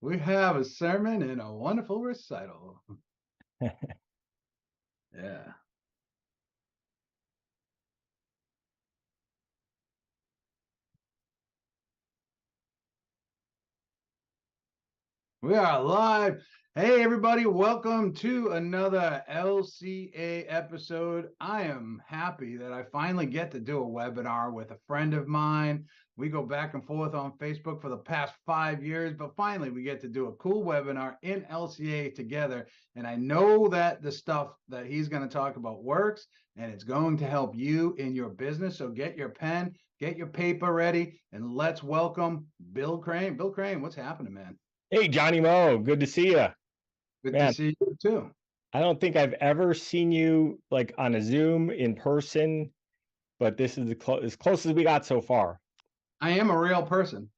We have a sermon and a wonderful recital. Yeah. We are live. Hey, everybody, welcome to another LCA episode. I am happy that I finally get to do a webinar with a friend of mine. We go back and forth on Facebook for the past 5 years, but finally we get to do a cool webinar in LCA together. And I know that the stuff that he's going to talk about works and it's going to help you in your business. So get your pen, get your paper ready, and let's welcome Bill Crane. Bill Crane, what's happening, man? Hey, Johnny Mo, good to see you. Good to Man, see you too. I don't think I've ever seen you like on a Zoom in person, but this is as close as we got so far. I am a real person.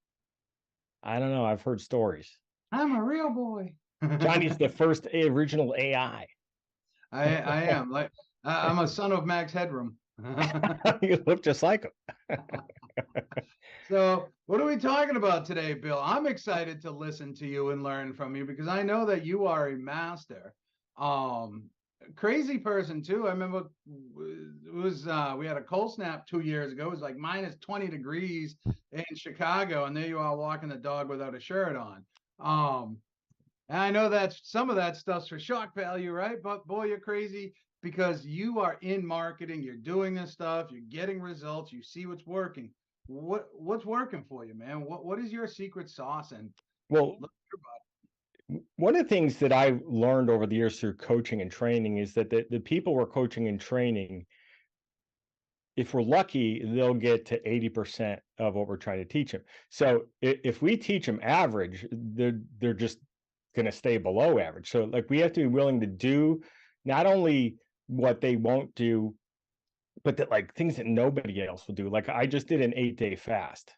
I don't know. I've heard stories. I'm a real boy. Johnny's the first original AI. I am like I'm a son of Max Headroom. You look just like him. So, what are we talking about today, Bill? I'm excited to listen to you and learn from you because I know that you are a master. Um, Crazy person too. I remember it was we had a cold snap 2 years ago. It was like minus 20 degrees in Chicago, and there you are walking the dog without a shirt on. And I know that some of that stuff's for shock value, right? But boy, you're crazy because you are in marketing, you're doing this stuff, you're getting results, you see what's working. What's working for you, man? What is your secret sauce? And Well, one of the things that I've learned over the years through coaching and training is that the people we're coaching and training, if we're lucky, they'll get to 80% of what we're trying to teach them. So if we teach them average, they're just going to stay below average. So like we have to be willing to do not only what they won't do, but that like things that nobody else will do. Like I just did an 8-day fast,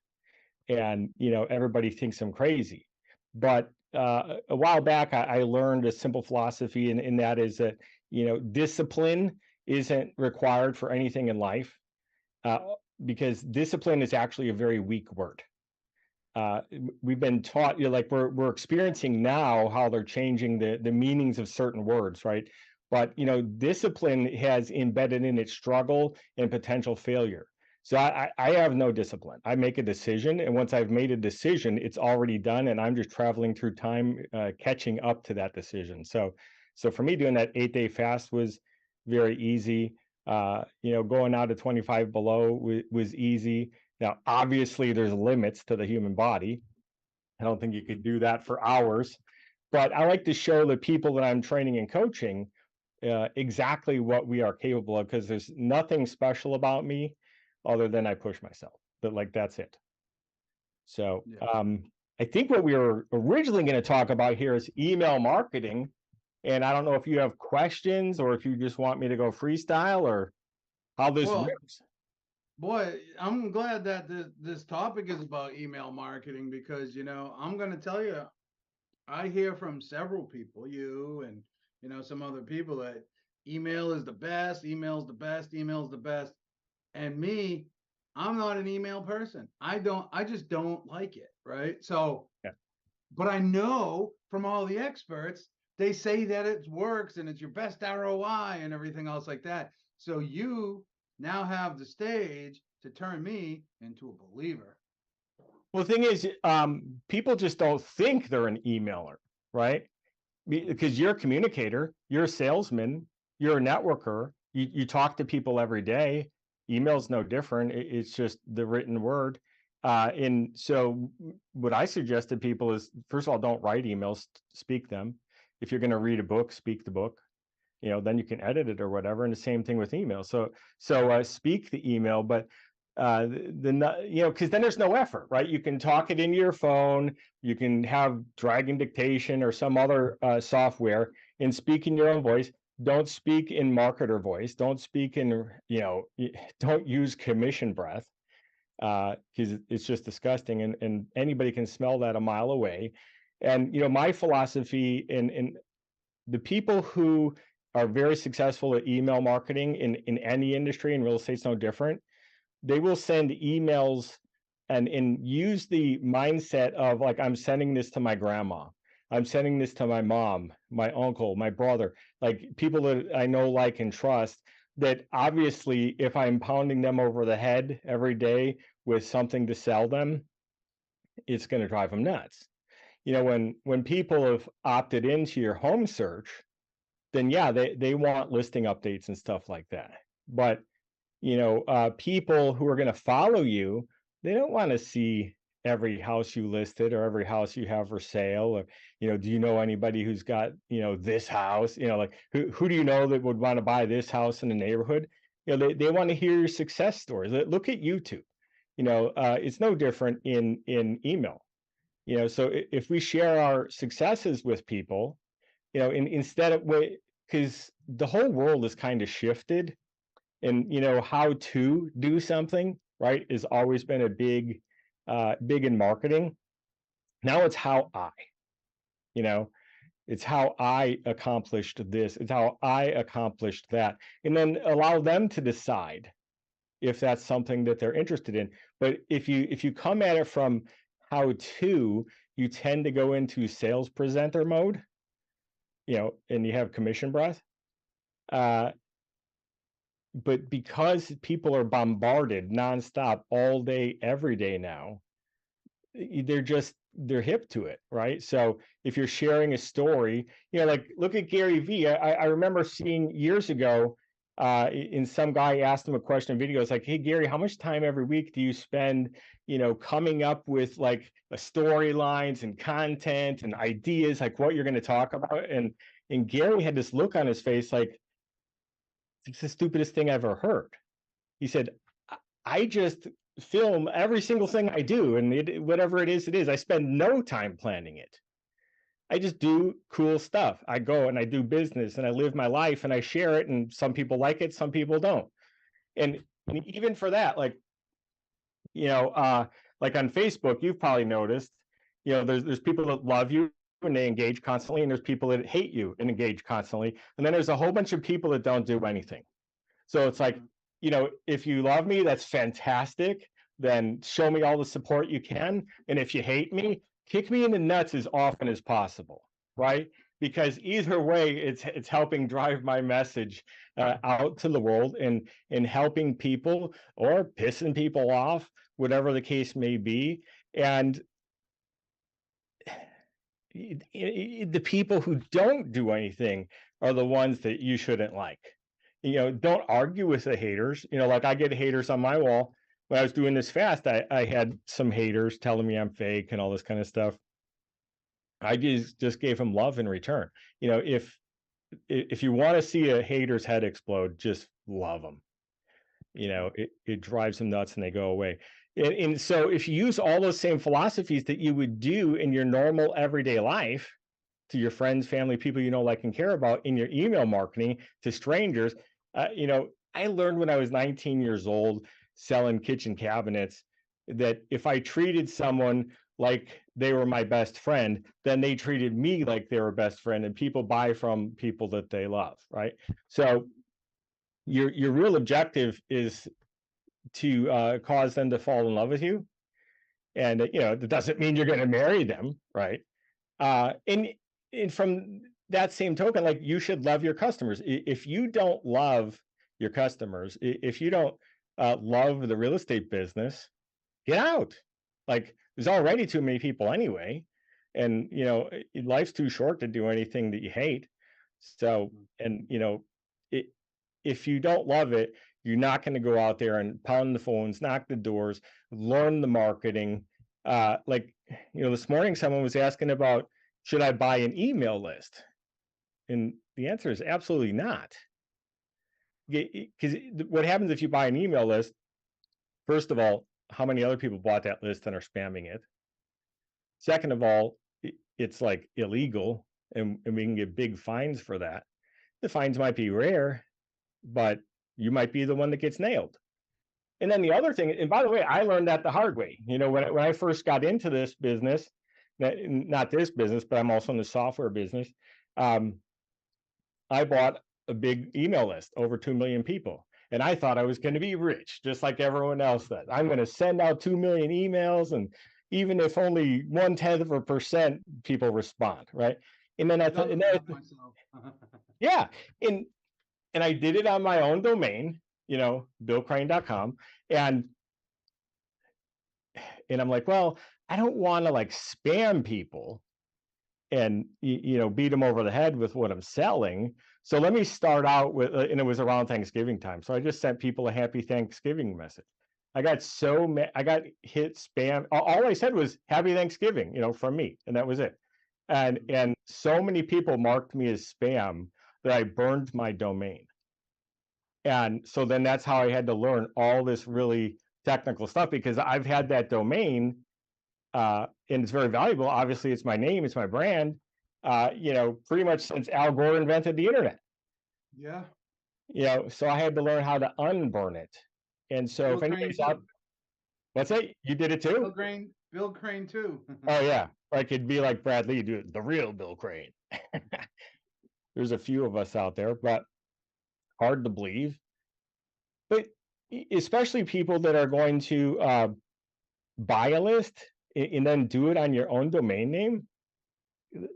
and everybody thinks I'm crazy, but a while back I learned a simple philosophy, and that is that discipline isn't required for anything in life, uh, because discipline is actually a very weak word. We've been taught, like we're experiencing now how they're changing the meanings of certain words, right? But discipline has embedded in it struggle and potential failure. So I have no discipline. I make a decision, and once I've made a decision, it's already done, and I'm just traveling through time, catching up to that decision. So for me, doing that 8-day fast was very easy. Going out to 25 below was easy. Now, obviously, there's limits to the human body. I don't think you could do that for hours, but I like to show the people that I'm training and coaching exactly what we are capable of, because there's nothing special about me other than I push myself. But like that's it. So yeah. I think what we were originally going to talk about here is email marketing, and I don't know if you have questions or if you just want me to go freestyle or how this Well, works. boy, I'm glad that this topic is about email marketing because I'm going to tell you, I hear from several people, you and some other people that email is the best, email's the best, email's the best. And me, I'm not an email person. I just don't like it, right? So, Yeah. but I know from all the experts, they say that it works and it's your best ROI and everything else like that. So you now have the stage to turn me into a believer. Well, the thing is, people just don't think they're an emailer, right? Because you're a communicator, you're a salesman, you're a networker, you talk to people every day. Email's no different. It's just the written word. And so what I suggest to people is, first of all, don't write emails, speak them. If you're going to read a book, speak the book. Then you can edit it or whatever. And the same thing with email. So speak the email, but because then there's no effort, right? You can talk it into your phone, you can have Dragon Dictation or some other software and speak in your own voice. Don't speak in marketer voice. Don't speak in, don't use commission breath, because it's just disgusting, and anybody can smell that a mile away. And my philosophy in the people who are very successful at email marketing in any industry, and real estate's no different, they will send emails and use the mindset of like, I'm sending this to my grandma, I'm sending this to my mom, my uncle, my brother, like people that I know, like, and trust, that obviously if I'm pounding them over the head every day with something to sell them, it's going to drive them nuts. When people have opted into your home search, then yeah, they want listing updates and stuff like that. But people who are going to follow you, they don't want to see every house you listed or every house you have for sale, or do you know anybody who's got this house, like who do you know that would want to buy this house in the neighborhood. They want to hear your success stories. Look at YouTube. It's no different in email. So if we share our successes with people, instead of, because the whole world has kind of shifted, and how to do something right has always been a big in marketing. Now it's how I, you know it's how I accomplished this, it's how I accomplished that, and then allow them to decide if that's something that they're interested in. But if you come at it from how to, you tend to go into sales presenter mode, and you have commission breath. But because people are bombarded nonstop all day, every day now, they're hip to it, right? So if you're sharing a story, like look at Gary Vee. I remember seeing years ago, in some guy asked him a question in video. It's like, hey Gary, how much time every week do you spend, coming up with like storylines and content and ideas, like what you're going to talk about? And Gary had this look on his face like, it's the stupidest thing I've ever heard. He said, I just film every single thing I do, and whatever it is, I spend no time planning it. I just do cool stuff. I go and I do business and I live my life and I share it, and some people like it, some people don't. And even for that, like on Facebook, you've probably noticed, there's people that love you and they engage constantly, and there's people that hate you and engage constantly, and then there's a whole bunch of people that don't do anything. So it's like, if you love me, that's fantastic. Then show me all the support you can. And if you hate me, kick me in the nuts as often as possible, right? Because either way, it's helping drive my message out to the world, and helping people or pissing people off, whatever the case may be. And the people who don't do anything are the ones that you shouldn't like. Don't argue with the haters. Like I get haters on my wall. When I was doing this fast, I had some haters telling me I'm fake and all this kind of stuff. I just gave them love in return. If you want to see a hater's head explode, just love them. It drives them nuts and they go away. And so if you use all those same philosophies that you would do in your normal everyday life to your friends, family, people like, and care about, in your email marketing to strangers. I learned when I was 19 years old selling kitchen cabinets that if I treated someone like they were my best friend, then they treated me like they were best friend, and people buy from people that they love, right? So your real objective is to cause them to fall in love with you, and it doesn't mean you're going to marry them, right? And from that same token, like, you should love your customers. If you don't love your customers, if you don't love the real estate business, get out. Like, there's already too many people anyway, and life's too short to do anything that you hate. So, and it, if you don't love it, you're not going to go out there and pound the phones, knock the doors, learn the marketing. This morning someone was asking about, should I buy an email list? And the answer is absolutely not. Because what happens if you buy an email list? First of all, how many other people bought that list and are spamming it? Second of all, it's like illegal, and we can get big fines for that. The fines might be rare, but you might be the one that gets nailed. And then the other thing, and by the way, I learned that the hard way. When I first got into this business, not this business, but I'm also in the software business. I bought a big email list, over 2 million people. And I thought I was going to be rich, just like everyone else does. I'm going to send out 2 million emails, and even if only 1/10% people respond, right? And then I've done the math myself. yeah, and I did it on my own domain, billcrane.com, and I'm like, well, I don't want to like spam people and beat them over the head with what I'm selling. So let me start out with, and it was around Thanksgiving time, so I just sent people a happy Thanksgiving message. I got hit spam. All I said was happy Thanksgiving, from me, and that was it. And so many people marked me as spam that I burned my domain. And so then that's how I had to learn all this really technical stuff, because I've had that domain, and it's very valuable. Obviously, it's my name, it's my brand, pretty much since Al Gore invented the internet. Yeah. So I had to learn how to unburn it. And so Bill if Crane anybody's out, too. what's that? You did it too? Bill Crane too. Oh yeah. Like it'd be like Brad Lee, do it, the real Bill Crane. There's a few of us out there, but hard to believe. But especially people that are going to buy a list and then do it on your own domain name,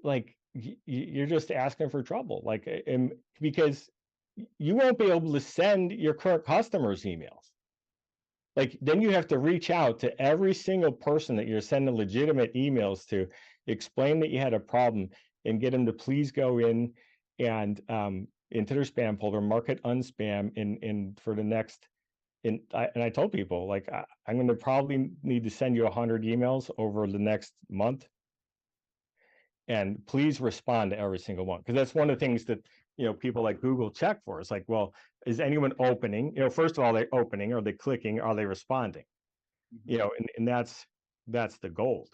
like you're just asking for trouble. Like, because you won't be able to send your current customers emails. Like, then you have to reach out to every single person that you're sending legitimate emails to, explain that you had a problem, and get them to please go in and into their spam folder, mark it unspam, and for the next. And I told people, like, I'm going to probably need to send you 100 emails over the next month, and please respond to every single one, because that's one of the things that people like Google check for. It's like, well, is anyone opening? First of all, are they opening? Are they clicking? Are they responding? And that's the gold.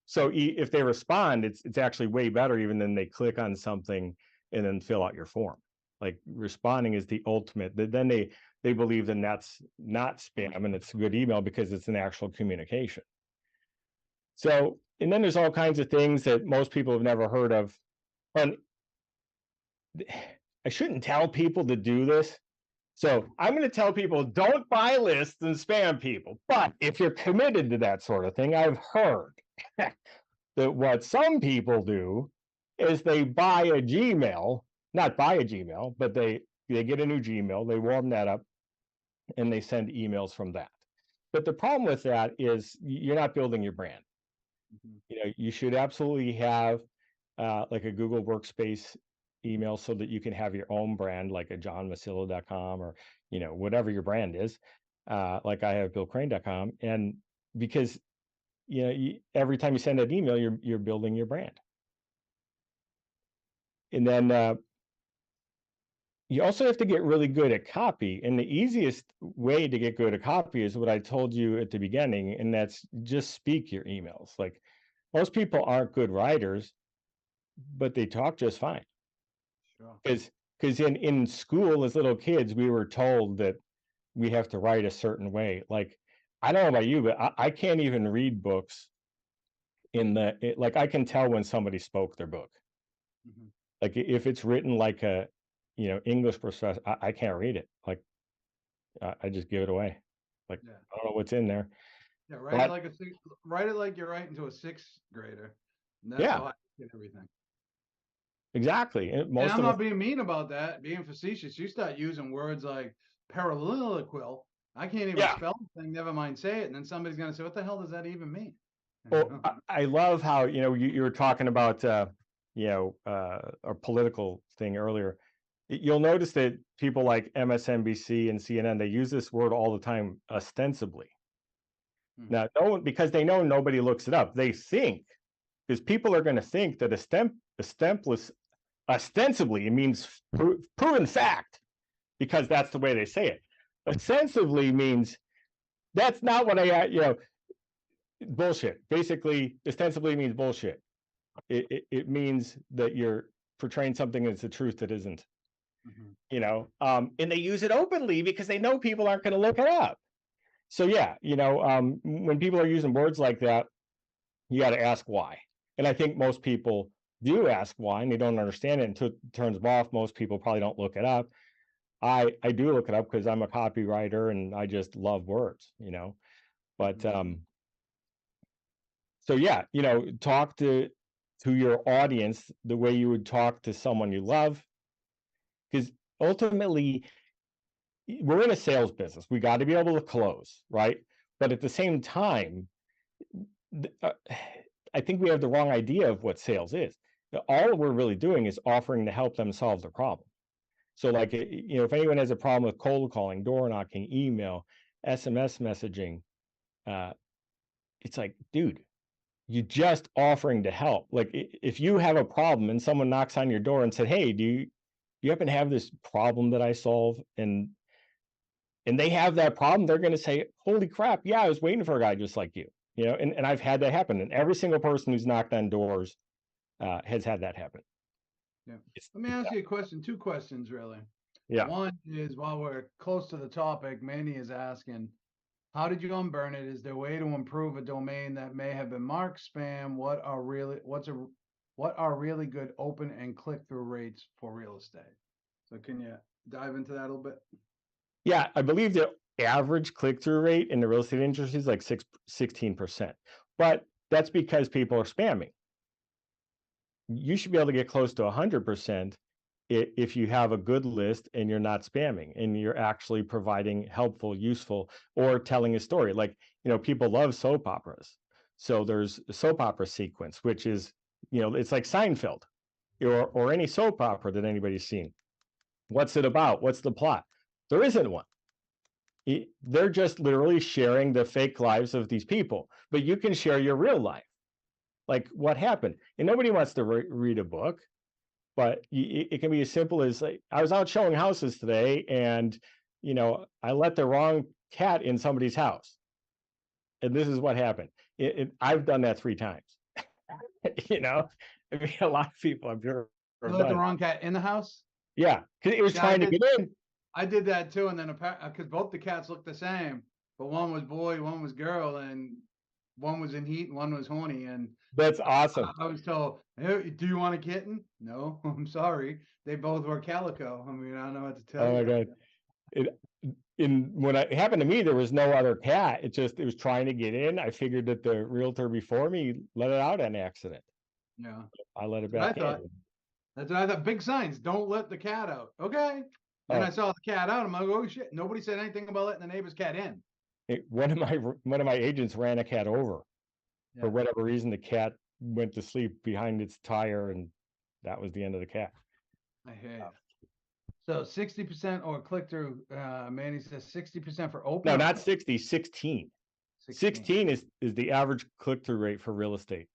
So if they respond, it's actually way better even than they click on something and then fill out your form. Like, responding is the ultimate. Then they believe then that's not spam and it's a good email because it's an actual communication. So, and then there's all kinds of things that most people have never heard of. And I shouldn't tell people to do this. So I'm going to tell people, don't buy lists and spam people. But if you're committed to that sort of thing, I've heard that what some people do is they buy a Gmail, not buy a Gmail, but they get a new Gmail, they warm that up, and they send emails from that. But the problem with that is you're not building your brand. You should absolutely have like a Google Workspace email so that you can have your own brand, like a johnmasillo.com, or whatever your brand is, like I have billcrane.com. And because every time you send an email, you're building your brand. And then you also have to get really good at copy. And the easiest way to get good at copy is what I told you at the beginning, and that's just speak your emails. Like, most people aren't good writers, but they talk just fine. Sure. Because in school as little kids, we were told that we have to write a certain way. Like, I don't know about you, but I can't even read books like, I can tell when somebody spoke their book. Like, if it's written like a English professor, I can't read it. Like, I just give it away. Like, Yeah. I don't know what's in there. Yeah, But write it like you're writing to a sixth grader. And that's yeah, how I get everything. exactly. And Most I'm of us, not being mean about that, being facetious. You start using words like paralleliquil. I can't even yeah. spell the thing, never mind say it. And then somebody's going to say, what the hell does that even mean? Well, I love how you were talking about a political thing earlier. You'll notice that people like MSNBC and CNN, they use this word all the time, ostensibly. Now, no one, because they know nobody looks it up. They think, because people are going to think that ostensibly, it means proven fact, because that's the way they say it. Ostensibly means that's not what bullshit. Basically, ostensibly means bullshit. It means that you're portraying something that's the truth that isn't. And they use it openly because they know people aren't going to look it up. So yeah, when people are using words like that, you got to ask why. And I think most people do ask why, and they don't understand it until it turns them off. Most people probably don't look it up. I do look it up because I'm a copywriter and I just love words, but so yeah, talk to your audience the way you would talk to someone you love, because ultimately we're in a sales business. We got to be able to close, right? But at the same time, I think we have the wrong idea of what sales is. All we're really doing is offering to help them solve their problem. So like, if anyone has a problem with cold calling, door knocking, email, SMS messaging, it's like, dude, you're just offering to help. Like if you have a problem and someone knocks on your door and said, hey, do you happen to have this problem that I solve? And they have that problem, they're going to say, holy crap, yeah, I was waiting for a guy just like you. And I've had that happen. And every single person who's knocked on doors has had that happen. Yeah. Let me ask you a question, two questions really. Yeah. One is, while we're close to the topic, Manny is asking, how did you unburn it? Is there a way to improve a domain that may have been marked spam? What are really good open and click-through rates for real estate? So can you dive into that a little bit? Yeah, I believe the average click-through rate in the real estate industry is like 16%. But that's because people are spamming. You should be able to get close to 100% if you have a good list and you're not spamming and you're actually providing helpful, useful, or telling a story. Like, people love soap operas. So there's a soap opera sequence, which is, it's like Seinfeld or any soap opera that anybody's seen. What's it about? What's the plot? There isn't one. They're just literally sharing the fake lives of these people, but you can share your real life. Like what happened. And nobody wants to read a book, but it can be as simple as, like, I was out showing houses today and, I let the wrong cat in somebody's house. And this is what happened. I've done that 3 times. I mean, a lot of people, I'm sure, You have let the done it. wrong cat in the house? Yeah, because it was Yeah, I trying to did. get in. I did that too, and then because both the cats looked the same, but one was boy, one was girl, and one was in heat and one was horny. And That's awesome. I was told, hey, "Do you want a kitten?" No, I'm sorry. They both were calico. I mean, I don't know what to tell Oh my you. God. It, when it happened to me, there was no other cat. It was trying to get in. I figured that the realtor before me let it out on accident. Yeah, I let it that's what I back thought. in. That's what I thought. Big signs: don't let the cat out. Okay. Then I Oh, saw the cat out. I'm like, oh shit! Nobody said anything about letting the neighbor's cat in. one of my agents ran a cat over for Yeah, whatever reason. The cat went to sleep behind its tire, and that was the end of the cat. I hear you. So 60% or click through. Manny says 60% for open No, or not close. 60, 16. 16. 16 is the average click-through rate for real estate.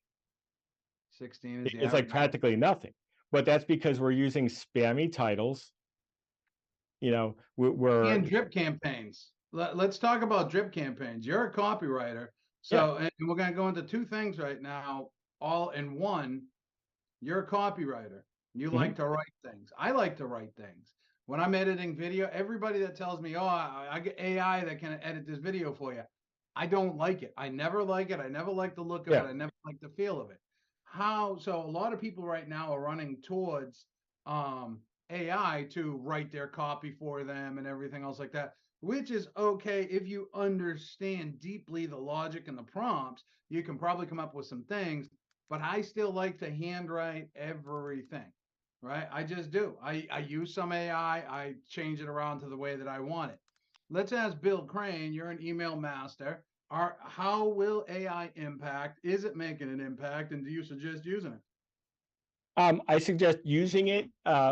16 is the It's like average. practically nothing, but that's because we're using spammy titles. We're And drip campaigns. Let's talk about drip campaigns. You're a copywriter. yeah. So, and we're going to go into two things right now, all in one. You're a copywriter. You Mhm. like to write things. I like to write things. When I'm editing video, everybody that tells me, oh, I get AI that can edit this video for you, I don't like it. I never like it. I never like the look of it. Yeah. I never like the feel of it. So a lot of people right now are running towards AI to write their copy for them and everything else like that, which is okay if you understand deeply the logic and the prompts. You can probably come up with some things, but I still like to handwrite everything, right? I just do. I use some AI, I change it around to the way that I want it. Let's ask Bill Crane. You're an email master. How will AI impact? Is it making an impact? And do you suggest using it? I suggest using it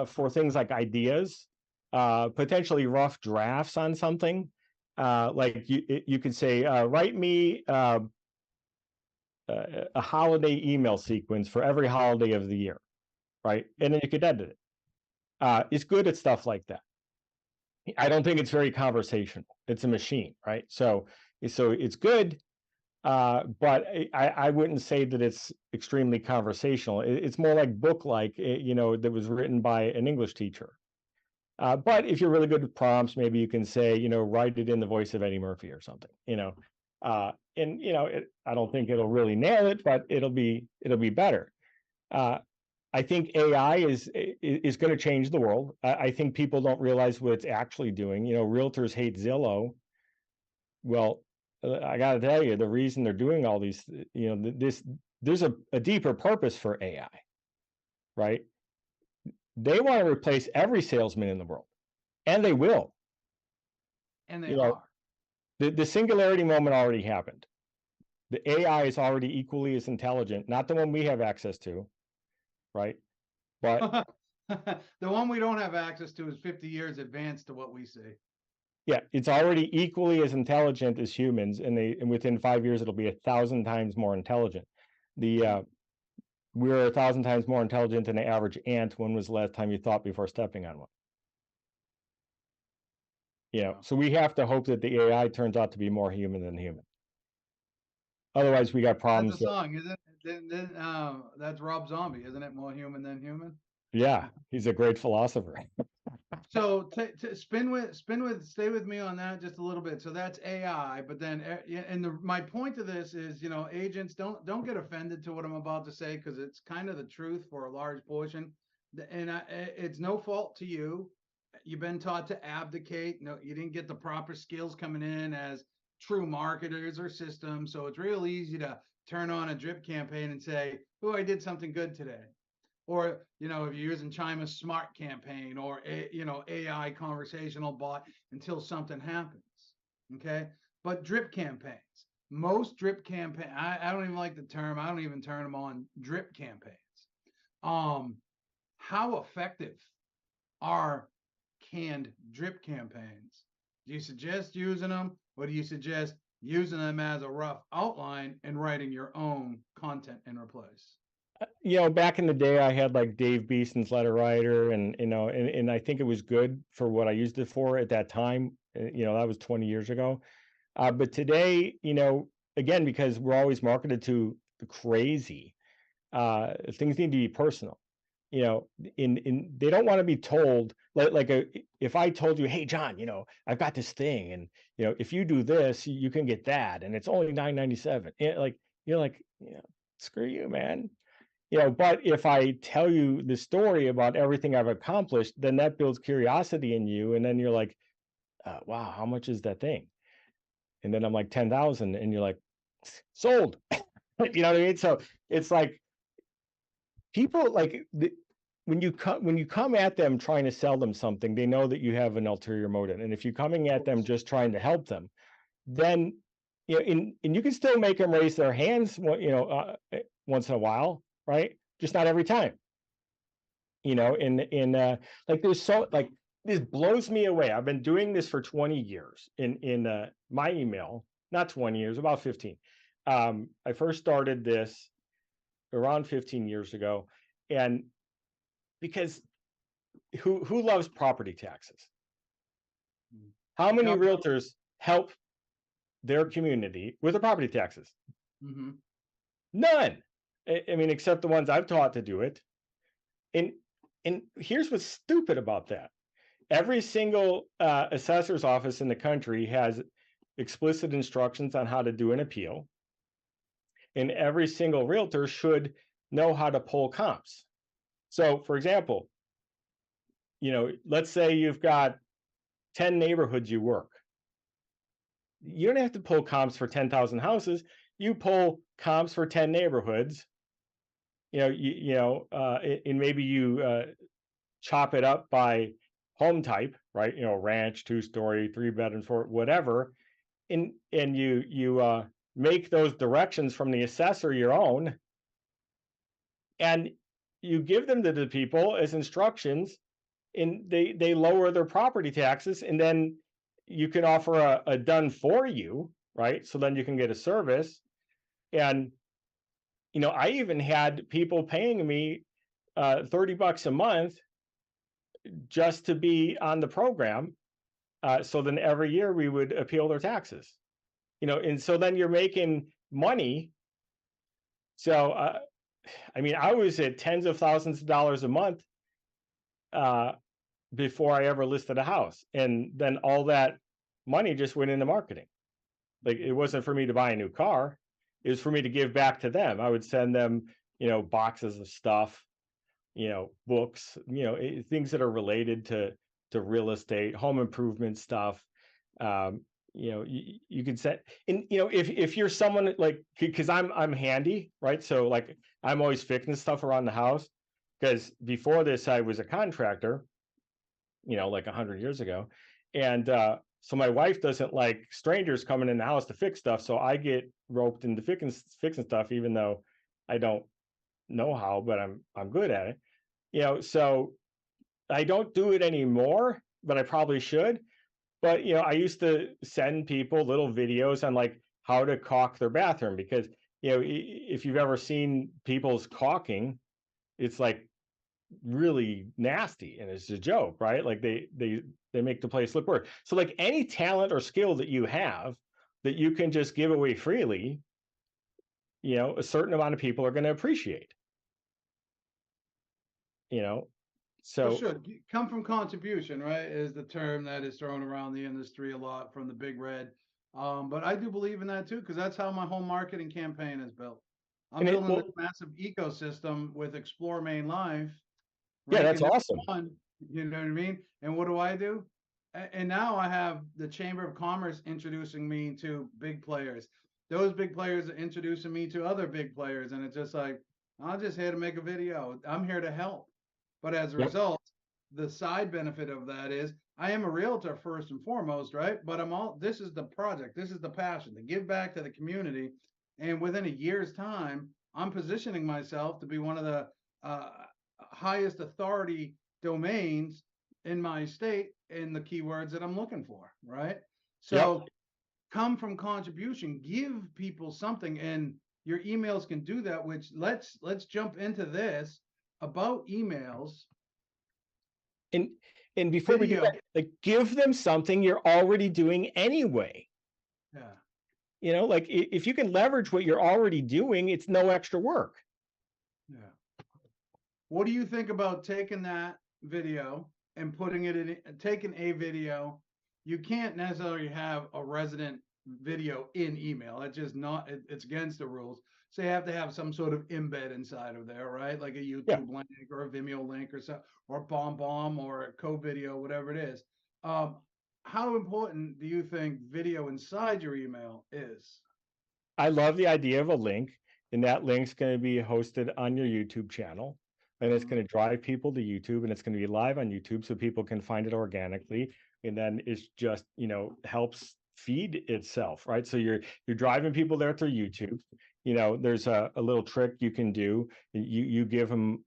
for things like ideas, potentially rough drafts on something. Like you could say, write me a holiday email sequence for every holiday of the year, right? And then you could edit it. It's good at stuff like that. I don't think it's very conversational. It's a machine, right? So it's good, but I wouldn't say that it's extremely conversational. It's more like book-like, that was written by an English teacher. But if you're really good with prompts, maybe you can say, write it in the voice of Eddie Murphy or something. I don't think it'll really nail it, but it'll be better. Uh, I think AI is going to change the world. I think people don't realize what it's actually doing. Realtors hate Zillow. Well, I got to tell you, the reason they're doing all these, there's a deeper purpose for AI, right? They want to replace every salesman in the world, and they will. And they You know, are. the singularity moment already happened. The AI is already equally as intelligent, not the one we have access to, right? But The one we don't have access to is 50 years advanced to what we see. yeah, it's already equally as intelligent as humans, and within 5 years it'll be 1,000 times more intelligent. We're 1,000 times more intelligent than the average ant. When was the last time you thought before stepping on one? So we have to hope that the AI turns out to be more human than human. Otherwise, we got That's a problems. song, isn't it? That's Rob Zombie, isn't it? More human than human. Yeah, he's a great philosopher. So stay with me on that just a little bit. So that's AI, but then my point to this is, agents don't get offended to what I'm about to say, because it's kind of the truth for a large portion, and it's no fault to you. You've been taught to abdicate. No, you didn't get the proper skills coming in as true marketers or systems. So it's real easy to turn on a drip campaign and say, "Oh, I did something good today." Or if you're using Chima's smart campaign, or AI conversational bot, until something happens. Okay, but drip campaigns, most drip campaign, I don't even like the term. I don't even turn them on drip campaigns. How effective are canned drip campaigns? Do you suggest using them, or do you suggest using them as a rough outline and writing your own content in replace? Back in the day, I had like Dave Beeson's letter writer, and I think it was good for what I used it for at that time. That was 20 years ago. But today, again, because we're always marketed to the crazy, things need to be personal. In they don't want to be told, if I told you, hey John, I've got this thing, and if you do this, you can get that, and it's only $9.97. You're like, screw you, man. But if I tell you the story about everything I've accomplished, then that builds curiosity in you, and then you're like, wow, how much is that thing? And then I'm like 10,000, and you're like, sold. You know what I mean? So it's like, people when you come at them trying to sell them something, they know that you have an ulterior motive. And if you're coming at them just trying to help them, then and you can still make them raise their hands, once in a while, right? Just not every time. This blows me away. I've been doing this for 20 years in my email, not 20 years, about 15. I first started this around 15 years ago, and because who loves property taxes? How many realtors help their community with the property taxes? Mm-hmm. None. I mean, except the ones I've taught to do it. And here's what's stupid about that. Every single assessor's office in the country has explicit instructions on how to do an appeal, and every single realtor should know how to pull comps. So, for example, let's say you've got 10 neighborhoods you work. You don't have to pull comps for 10,000 houses. You pull comps for 10 neighborhoods. And maybe you chop it up by home type, right? Ranch, 2-story, 3-bedroom, 4, whatever, and you make those directions from the assessor your own, and you give them to the people as instructions, and they lower their property taxes, and then you can offer a done for you, right? So then you can get a service. And I even had people paying me $30 a month just to be on the program. So then every year we would appeal their taxes, and so then you're making money. So I was at tens of thousands of dollars a month before I ever listed a house, and then all that money just went into marketing. Like, it wasn't for me to buy a new car; it was for me to give back to them. I would send them, boxes of stuff, books, things that are related to real estate, home improvement stuff. You can set, and if you're someone like, because I'm handy, right? So like I'm always fixing stuff around the house. Because before this, I was a contractor, like 100 years ago, and so my wife doesn't like strangers coming in the house to fix stuff. So I get roped into fixing stuff, even though I don't know how, but I'm good at it. So I don't do it anymore, but I probably should. But I used to send people little videos on like how to caulk their bathroom, because if you've ever seen people's caulking, it's like really nasty and it's a joke, right? Like they make the place look worse. So like any talent or skill that you have that you can just give away freely, a certain amount of people are going to appreciate. You know, For so sure. Come from contribution, right? Is the term that is thrown around the industry a lot from the big red. But I do believe in that too, because that's how my whole marketing campaign is built. I'm and it building this well, massive ecosystem with Explore Main Life, yeah, that's ranking number awesome. one. You know what I mean? And what do? And now I have the Chamber of Commerce introducing me to big players. Those big players are introducing me to other big players, and it's just like, I'm just here to make a video. I'm here to help. But as a Yep. result, the side benefit of that is I am a realtor first and foremost, right? But this is the project, this is the passion to give back to the community. And within a year's time, I'm positioning myself to be one of the uh, highest authority domains in my state in the keywords that I'm looking for, right? Yep. So come from contribution, give people something, and your emails can do that. Which let's jump into this about emails. And before we do Video. that, like give them something you're already doing anyway. Yeah. Like if you can leverage what you're already doing, it's no extra work. Yeah. What do you think about taking that video and putting it in, taking a video? You can't necessarily have a resident video in email. It's just not, it's against the rules. So you have to have some sort of embed inside of there, right? Like a Yeah. YouTube link or a Vimeo link or so, or Bomb or a co-video, whatever it is. How important do you think video inside your email is? I love the idea of a link, and that link's going to be hosted on your YouTube channel, and it's Mhm. going to drive people to YouTube, and it's going to be live on YouTube so people can find it organically. And then it's just, helps feed itself, right? So you're driving people there through YouTube. There's a little trick you can do. You give them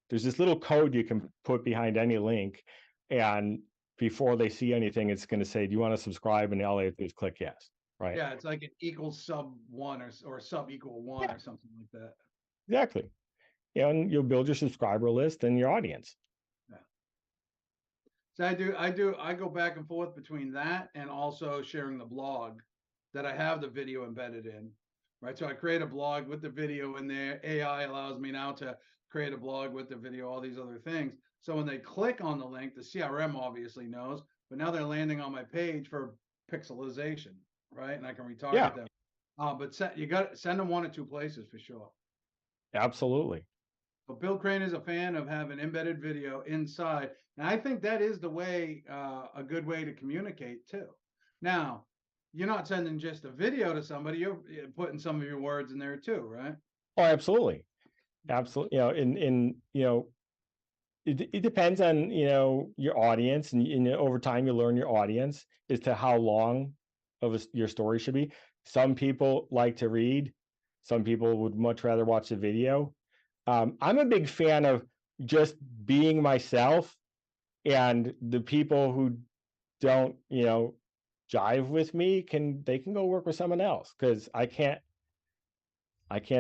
there's this little code you can put behind any link, and before they see anything, it's going to say, "Do you want to subscribe?" And all they have to do is click yes, right? Yeah, it's like an equals sub one or sub equal one Yeah, or something like that. exactly. And you'll build your subscriber list and your audience. Yeah. So I go back and forth between that and also sharing the blog that I have the video embedded in. Right. So I create a blog with the video in there. AI allows me now to create a blog with the video, all these other things. So when they click on the link, the CRM obviously knows, but now they're landing on my page for pixelization, right? And I can Yeah, retarget them. But you got to send them one or two places for sure. absolutely. But Bill Crane is a fan of having embedded video inside. And I think that is the way, a good way to communicate too. Now, you're not sending just a video to somebody, you're putting some of your words in there too, right? Oh, absolutely. Absolutely. It depends on, your audience, and over time you learn your audience as to how long of your story should be. Some people like to read. Some people would much rather watch the video. I'm a big fan of just being myself, and the people who don't, jive with me can go work with someone else, because I can't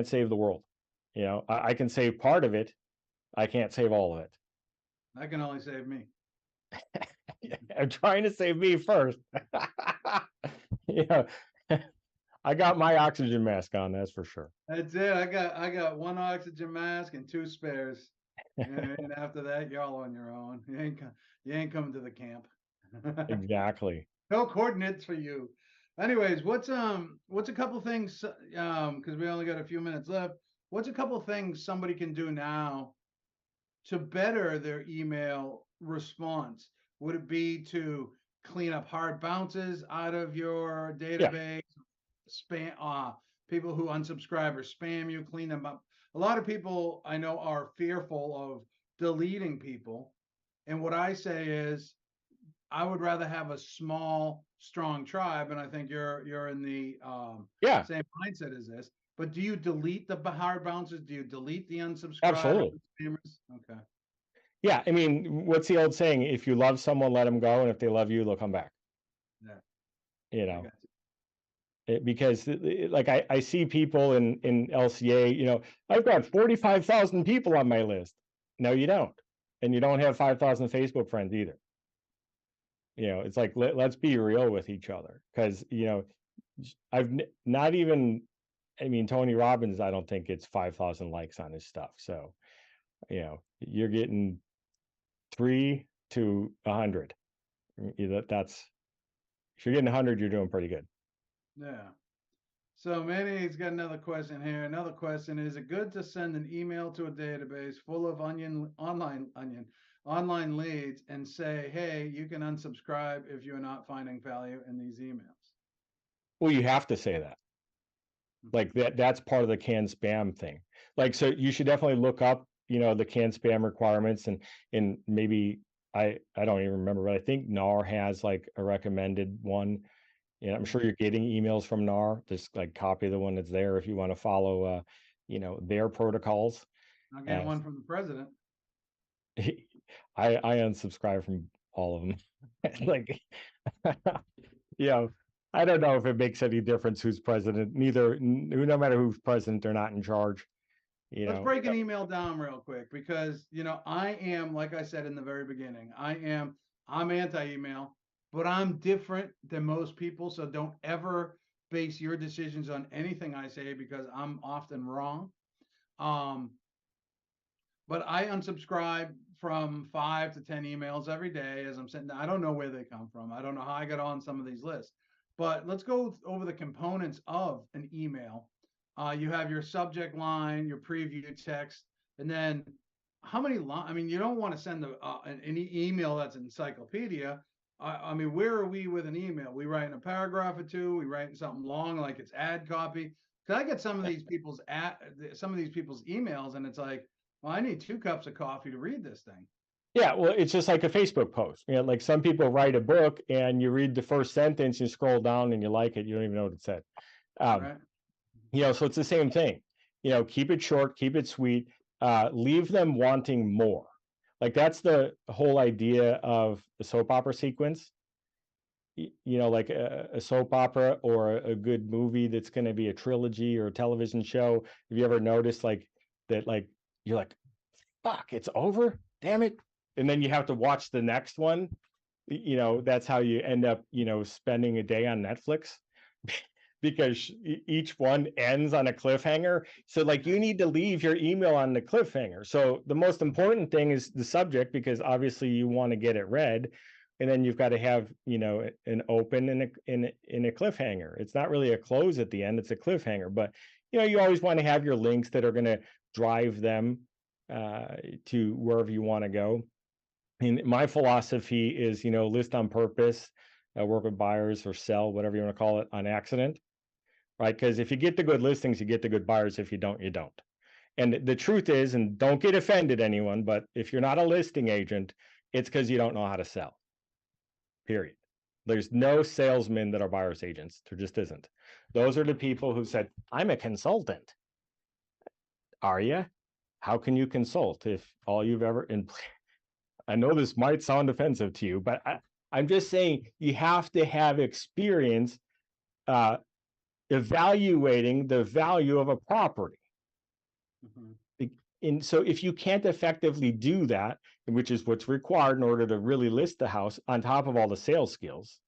save the world. I can save part of it. I can't save all of it. That can only save me. I'm trying to save me first. Yeah, I got my oxygen mask on, that's for sure. That's it. I got one oxygen mask and two spares. And after that, y'all on your own. You ain't coming to the camp. Exactly. No coordinates for you. Anyways, what's a couple things, because we only got a few minutes left. What's a couple things somebody can do now to better their email response? Would it be to clean up hard bounces out of your Yeah, database, spam, people who unsubscribe or spam you, clean them up? A lot of people I know are fearful of deleting people. And what I say is, I would rather have a small, strong tribe, and I think you're in the yeah, same mindset as this. But do you delete the hard bounces? Do you delete the unsubscribe absolutely. spammers? Okay, Yeah, I mean, what's the old saying? If you love someone, let them go, and if they love you, they'll come back. yeah, You I know, got you. because like I see people in LCA, I've got 45,000 people on my list. No, you don't, and you don't have 5,000 Facebook friends either. It's like let's be real with each other, because not even. I mean, Tony Robbins, I don't think it's 5,000 likes on his stuff. So you're getting 3 to 100. That's if you're getting 100, you're doing pretty good. Yeah. So Manny's got another question here. Another question: is it good to send an email to a database full of online leads and say, "Hey, you can unsubscribe if you're not finding value in these emails"? Well, you have to say that. Mhm. Like that's part of the canned spam thing. Like, so you should definitely look up, the canned spam requirements, and maybe I don't even remember, but I think NAR has like a recommended one. And I'm sure you're getting emails from NAR. Just like copy the one that's there if you want to follow their protocols. I'm getting Uh, one from the president. I unsubscribe from all of them. Like, you know, I don't know if it makes any difference who's president. No matter who's president, they're not in charge. You Let's know, break an email down real quick because I am, like I said in the very beginning, I'm anti-email, but I'm different than most people. So don't ever base your decisions on anything I say because I'm often wrong. Um, but I unsubscribe from 5 to 10 emails every day as I'm sitting there. I don't know where they come from. I don't know how I got on some of these lists. But let's go over the components of an email. You have your subject line, your preview text, and then how many lines? I mean, you don't want to send an email that's encyclopedia. I mean, where are we with an email? We write in a paragraph or two. We write in something long like it's ad copy. Cause I get some of these people's emails, and it's like, well, I need 2 cups of coffee to read this thing. yeah, well, it's just like a Facebook post. Like some people write a book and you read the first sentence, you scroll down and you like it, you don't even know what it said. Um, Right. so it's the same thing. Keep it short, keep it sweet, leave them wanting more. Like that's the whole idea of the soap opera sequence. Like a soap opera or a good movie that's going to be a trilogy or a television show. Have you ever noticed like that? Like you're like, fuck, it's over, damn it, and then you have to watch the next one. That's how you end up spending a day on Netflix because each one ends on a cliffhanger. So like you need to leave your email on the cliffhanger. So the most important thing is the subject, because obviously you want to get it read, and then you've got to have an open and in a cliffhanger. It's not really a close at the end, it's a cliffhanger. But you always want to have your links that are going to drive them to wherever you want to go. And my philosophy is, list on purpose, work with buyers, or sell, whatever you want to call it, on accident, right? Because if you get the good listings, you get the good buyers. If you don't, you don't. And the truth is, and don't get offended, anyone, but if you're not a listing agent, it's because you don't know how to sell, period. There's no salesmen that are buyer's agents. There just isn't. Those are the people who said, I'm a consultant. Are you? How can you consult if all you've ever, and I know this might sound offensive to you, but I'm just saying you have to have experience uh, evaluating the value of a property. Mhm. And so if you can't effectively do that, which is what's required in order to really list the house on top of all the sales skills,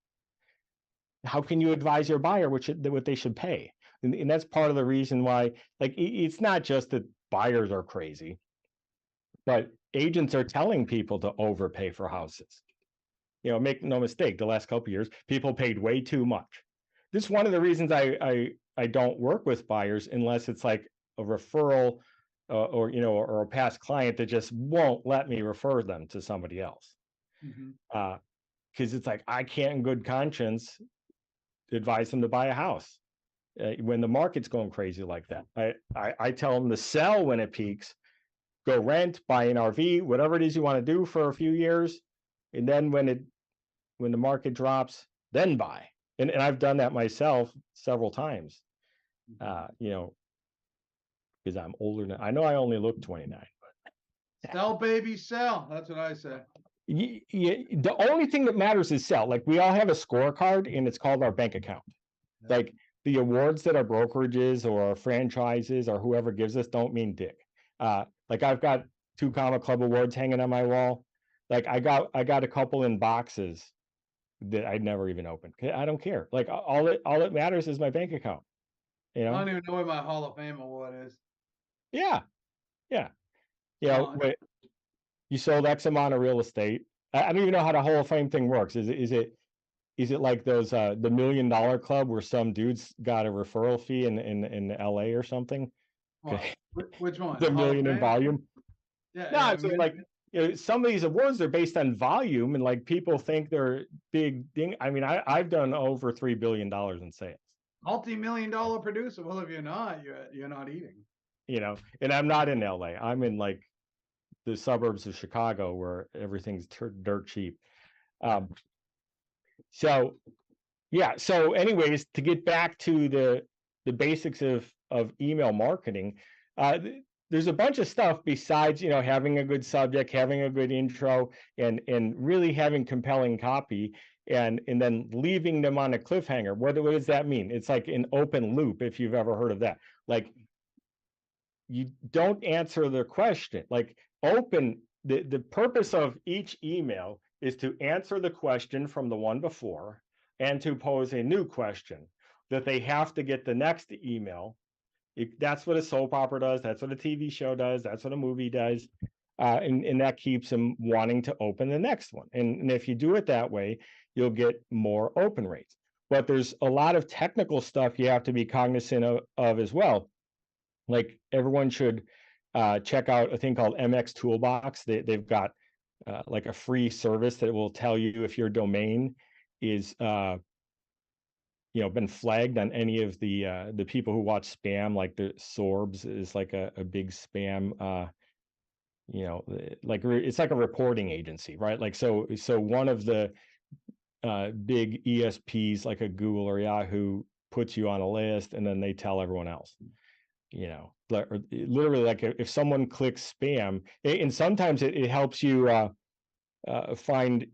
how can you advise your buyer what they should pay? And that's part of the reason why, like, it's not just that buyers are crazy, but agents are telling people to overpay for houses. Make no mistake, the last couple of years, people paid way too much. This is one of the reasons I don't work with buyers unless it's like a referral or or a past client that just won't let me refer them to somebody else. Because it's like I can't, in good conscience, advise them to buy a house when the market's going crazy like that. I tell them to sell when it peaks, go rent, buy an RV, whatever it is you want to do for a few years, and then when the market drops, then buy. And I've done that myself several times. Because I'm older now. I know I only look 29. Sell, baby, sell. That's what I say. The only thing that matters is sell. Like, we all have a scorecard, and it's called our bank account. Yeah. Like, the awards that our brokerages or our franchises or whoever gives us don't mean dick. Like, I've got 2 Comma Club awards hanging on my wall. Like, I got a couple in boxes that I'd never even opened. I don't care. Like, all it matters is my bank account. I don't even know what my Hall of Fame award is. Yeah. Oh. You sold X amount of real estate. I don't even know how the Hall of Fame thing works. Is it like those the $1 Million Club where some dudes got a referral fee in LA or something? What? Which one? The Hall of million in Fame? volume. Yeah, No, yeah. so like, some of these awards are based on volume, and like, people think they're big thing. I mean, I've done over $3 billion in sales. Multi-million-dollar producer. Well, if you're not, you're not eating. And I'm not in LA. I'm in like the suburbs of Chicago where everything's dirt cheap. So yeah. So anyways, to get back to the basics of email marketing, there's a bunch of stuff besides, having a good subject, having a good intro, and really having compelling copy, and then leaving them on a cliffhanger. What does that mean? It's like an open loop, if you've ever heard of that. Like, you don't answer the question. Like, the purpose of each email is to answer the question from the one before, and to pose a new question that they have to get the next email. That's what a soap opera does. That's what a TV show does. That's what a movie does. And that keeps them wanting to open the next one. And if you do it that way, you'll get more open rates. But there's a lot of technical stuff you have to be cognizant of as well. Like, everyone should check out a thing called MX Toolbox. They've got like a free service that will tell you if your domain is been flagged on any of the people who watch spam. Like, the Sorbs is like a big spam, like, it's like a reporting agency, right? Like, so one of the big ESPs, like a Google or Yahoo, puts you on a list, and then they tell everyone else. Literally, like, if someone clicks spam, and sometimes it helps you find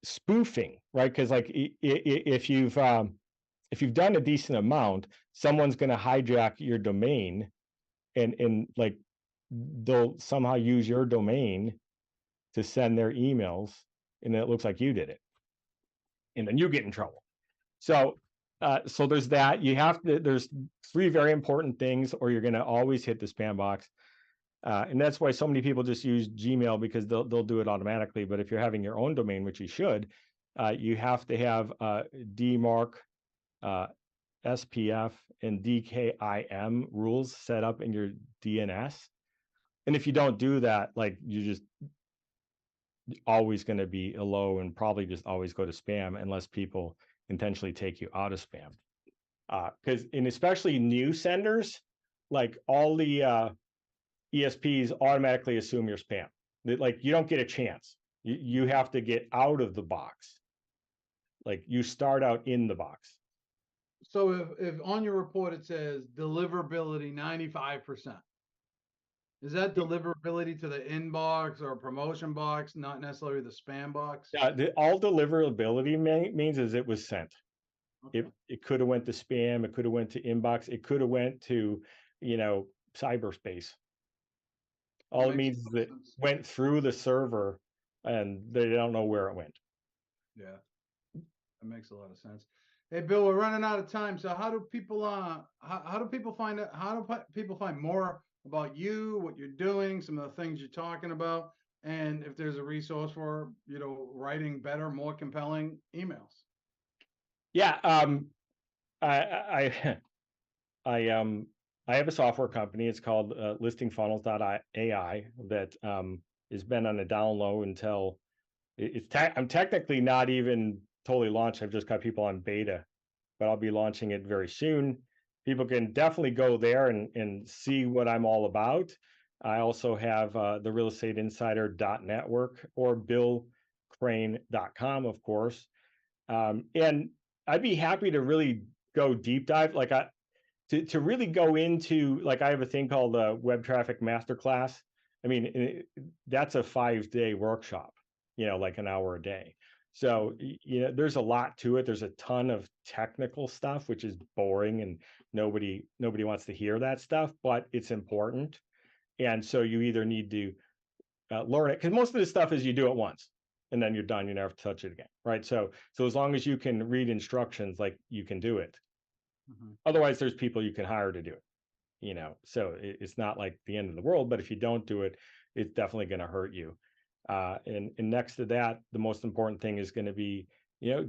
spoofing, right? Because, like, if you've done a decent amount, someone's going to hijack your domain, and like, they'll somehow use your domain to send their emails, and it looks like you did it, and then you get in trouble. So there's that. There's 3 very important things, or you're going to always hit the spam box. And that's why so many people just use Gmail, because they'll do it automatically. But if you're having your own domain, which you should, you have to have DMARC, SPF, and DKIM rules set up in your DNS. And if you don't do that, like, you're just always going to be low, and probably just always go to spam, unless people intentionally take you out of spam. Because and especially new senders, like, all the ESPs automatically assume you're spam. Like, you don't get a chance. You have to get out of the box. Like, you start out in the box. So if on your report it says deliverability 95%, is that deliverability to the inbox or promotion box, not necessarily the spam box? All deliverability means is it was sent. Okay. It could have went to spam. It could have went to inbox. It could have went to cyberspace. All it means is that it went through the server, and they don't know where it went. Yeah, that makes a lot of sense. Hey, Bill, we're running out of time. So how do people find out? How do people find more about you, what you're doing, some of the things you're talking about, and if there's a resource for writing better, more compelling emails? Yeah. I I have a software company. It's called listingfunnels.ai that has been on a down low until I'm technically not even totally launched. I've just got people on beta, but I'll be launching it very soon. People can definitely go there and see what I'm all about. I also have the realestateinsider.network or billcrane.com, of course. And I'd be happy to really go deep dive. Like to really go into, like, I have a thing called a web traffic masterclass. I mean, that's a 5-day workshop, like an hour a day. So, there's a lot to it. There's a ton of technical stuff, which is boring and nobody wants to hear that stuff, but it's important. And so you either need to learn it, because most of this stuff is you do it once and then you're done. You never touch it again, right? So as long as you can read instructions, like, you can do it. Otherwise, there's people you can hire to do it, so it's not like the end of the world, but if you don't do it, it's definitely going to hurt you. And next to that, the most important thing is going to be,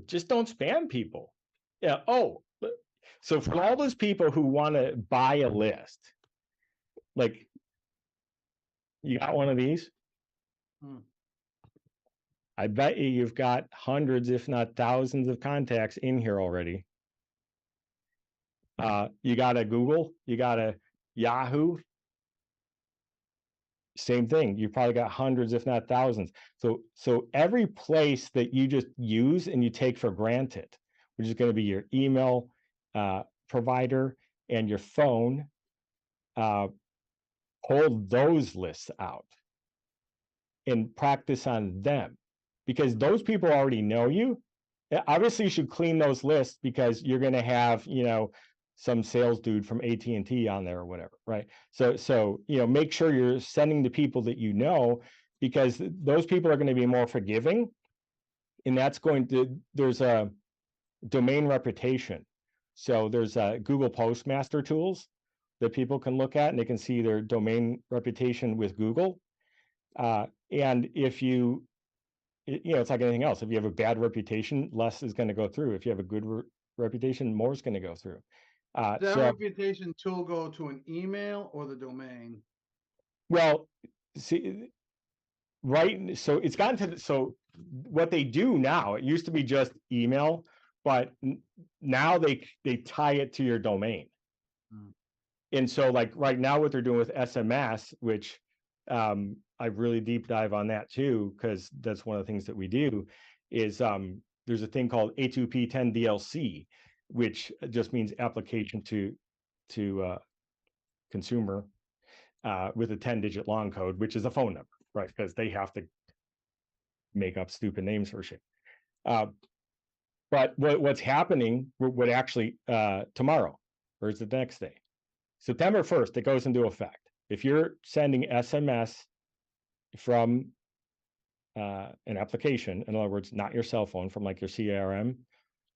just don't spam people. Yeah. Oh, so for all those people who want to buy a list, like, you got one of these? I bet you've got hundreds, if not thousands, of contacts in here already. You got a Google, you got a Yahoo, same thing. You probably got hundreds, if not thousands. So every place that you just use and you take for granted, which is going to be your email provider and your phone, hold those lists out and practice on them, because those people already know you. Obviously, you should clean those lists, because you're going to have, some sales dude from AT&T on there or whatever, right? So make sure you're sending to people that you know, because those people are going to be more forgiving, and there's a domain reputation. So there's Google Postmaster tools that people can look at, and they can see their domain reputation with Google. And if it's like anything else. If you have a bad reputation, less is going to go through. If you have a good reputation, more is going to go through. Does that reputation tool go to an email or the domain? Well, see, right. So it's gotten to so what they do now, it used to be just email, but now they tie it to your domain. And so, like, right now, what they're doing with SMS, which I really deep dive on that too, because that's one of the things that we do, is there's a thing called A2P10 DLC, which just means application to consumer, with a 10-digit long code, which is a phone number, right? Because they have to make up stupid names for shit. But what's happening, what actually tomorrow, or is it the next day? September 1st, it goes into effect. If you're sending SMS from an application, in other words, not your cell phone, from like your CRM,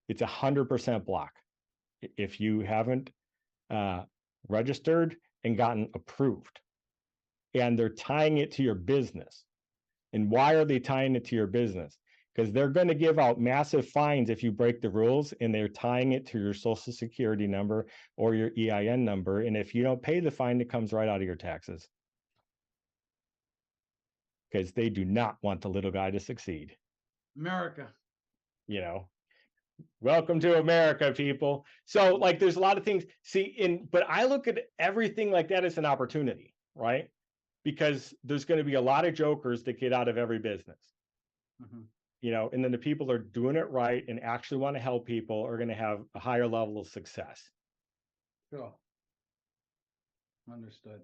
it's 100% block if you haven't registered and gotten approved. And they're tying it to your business. And why are they tying it to your business? Because they're going to give out massive fines if you break the rules, and they're tying it to your social security number or your EIN number. And if you don't pay the fine, it comes right out of your taxes. Because they do not want the little guy to succeed. America. Welcome to America, people. So, like, there's a lot of things. But I look at everything like that as an opportunity, right? Because there's going to be a lot of jokers that get out of every business. And then the people that are doing it right and actually want to help people are going to have a higher level of success. Sure. Understood.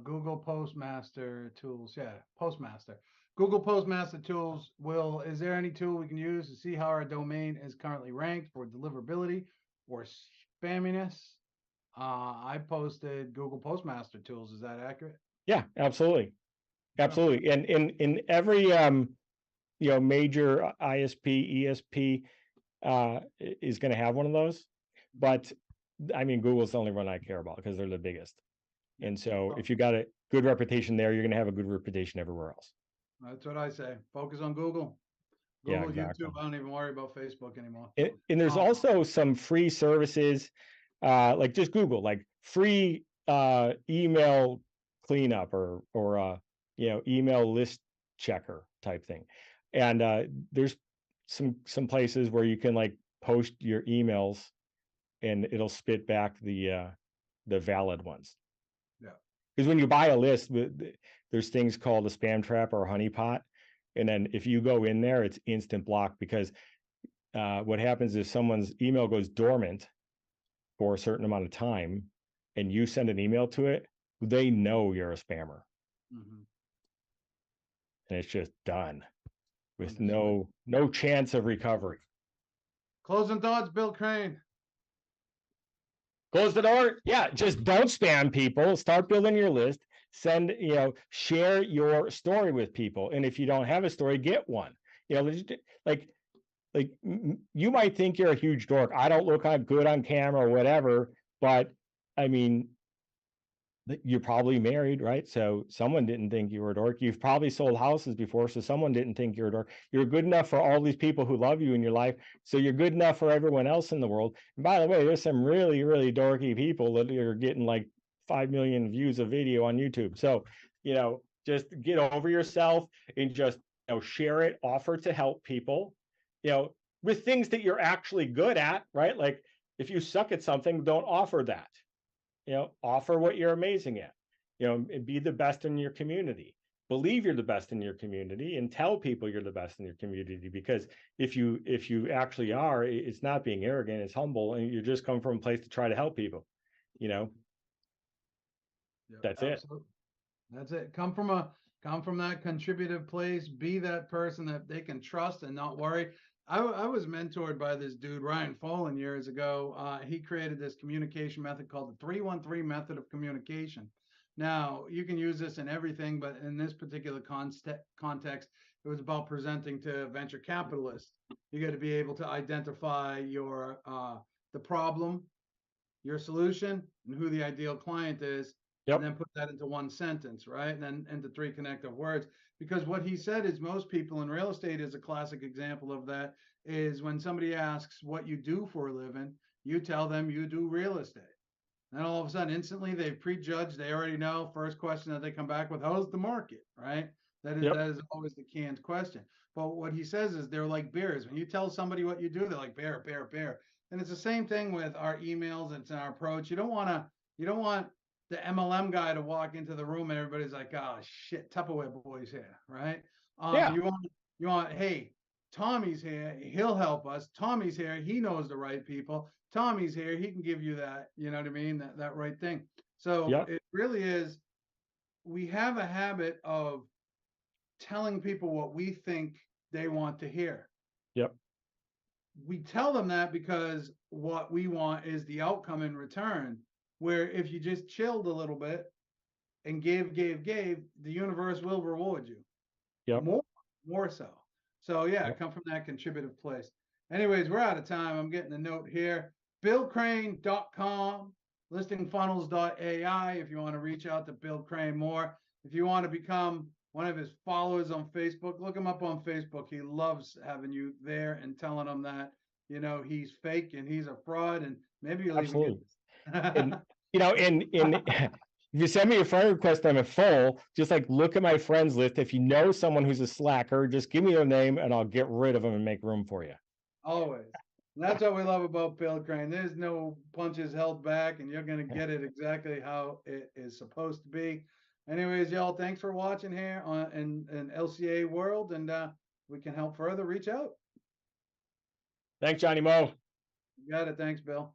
Google Postmaster tools. Yeah, Postmaster. Google Postmaster tools is there any tool we can use to see how our domain is currently ranked for deliverability or spamminess? I posted Google Postmaster tools. Is that accurate? Yeah, absolutely. Absolutely. And in every major ISP, ESP is going to have one of those. But I mean, Google's the only one I care about because they're the biggest. And so if you got a good reputation there, you're going to have a good reputation everywhere else. That's what I say. Focus on Google. Yeah, Google, exactly. YouTube. I don't even worry about Facebook anymore. And there's Um, also some free services, like just Google, like free email cleanup or email list checker type thing. And there's some places where you can like post your emails and it'll spit back the valid ones. yeah. Because when you buy a list, there's things called a spam trap or a honeypot. And then if you go in there, it's instant block because what happens is someone's email goes dormant for a certain amount of time and you send an email to it, they know you're a spammer Mm-hmm. and it's just done with Understood. no chance of recovery. Closing thoughts, Bill Crane. Close the door. Yeah, just don't spam people. Start building your list. Send, share your story with people. And if you don't have a story, get one. Like you might think you're a huge dork. I don't look good on camera or whatever, but I mean, you're probably married, right? So someone didn't think you were a dork. You've probably sold houses before, so someone didn't think you're a dork. You're good enough for all these people who love you in your life, so you're good enough for everyone else in the world. And by the way, there's some really, really dorky people that are getting like 5 million views of video on YouTube. So, just get over yourself and just, share it, offer to help people, with things that you're actually good at, right? Like if you suck at something, don't offer that. Offer what you're amazing at, and be the best in your community. Believe you're the best in your community and tell people you're the best in your community, because if you actually are, it's not being arrogant, it's humble, and you just come from a place to try to help people. Yeah, That's it. absolutely. That's it. Come from that contributive place. Be that person that they can trust and not worry. I was mentored by this dude Ryan Follin years ago. He created this communication method called the 313 method of communication. Now you can use this in everything, but in this particular context, it was about presenting to venture capitalists. You got to be able to identify your the problem, your solution, and who the ideal client is, and Yep. then put that into one sentence, right? And then into three connective words. Because what he said is most people in real estate is a classic example of that is when somebody asks what you do for a living, you tell them you do real estate. And all of a sudden, instantly they've prejudged, they already know. First question that they come back with, how's the market? Right? Yep. That is always the canned question. But what he says is they're like bears. When you tell somebody what you do, they're like bear, bear, bear. And it's the same thing with our emails. It's our approach. You don't want the MLM guy to walk into the room and everybody's like, oh shit, Tupperware boy's here, right? Yeah. You want, hey, Tommy's here, he'll help us. Tommy's here, he knows the right people. Tommy's here, he can give you that, you know what I mean? That right thing. So Yep. it really is, we have a habit of telling people what we think they want to hear. Yep. We tell them that because what we want is the outcome in return. Where if you just chilled a little bit and gave, the universe will reward you Yep. more, more so. So yeah, Yep. come from that contributive place. Anyways, we're out of time. I'm getting a note here. BillCrane.com, listingfunnels.ai if you want to reach out to Bill Crane more. If you want to become one of his followers on Facebook, look him up on Facebook. He loves having you there and telling him that, he's fake and he's a fraud, and maybe you'll even Absolutely. get And in if you send me a friend request, I'm a full, just like look at my friends list. If you know someone who's a slacker, just give me their name and I'll get rid of them and make room for you. always. And that's what we love about Bill Crane. There's no punches held back, and you're going to get it exactly how it is supposed to be. Anyways, y'all, thanks for watching here in LCA World, and we can help further. Reach out. Thanks, Johnny Mo. You got it. Thanks, Bill.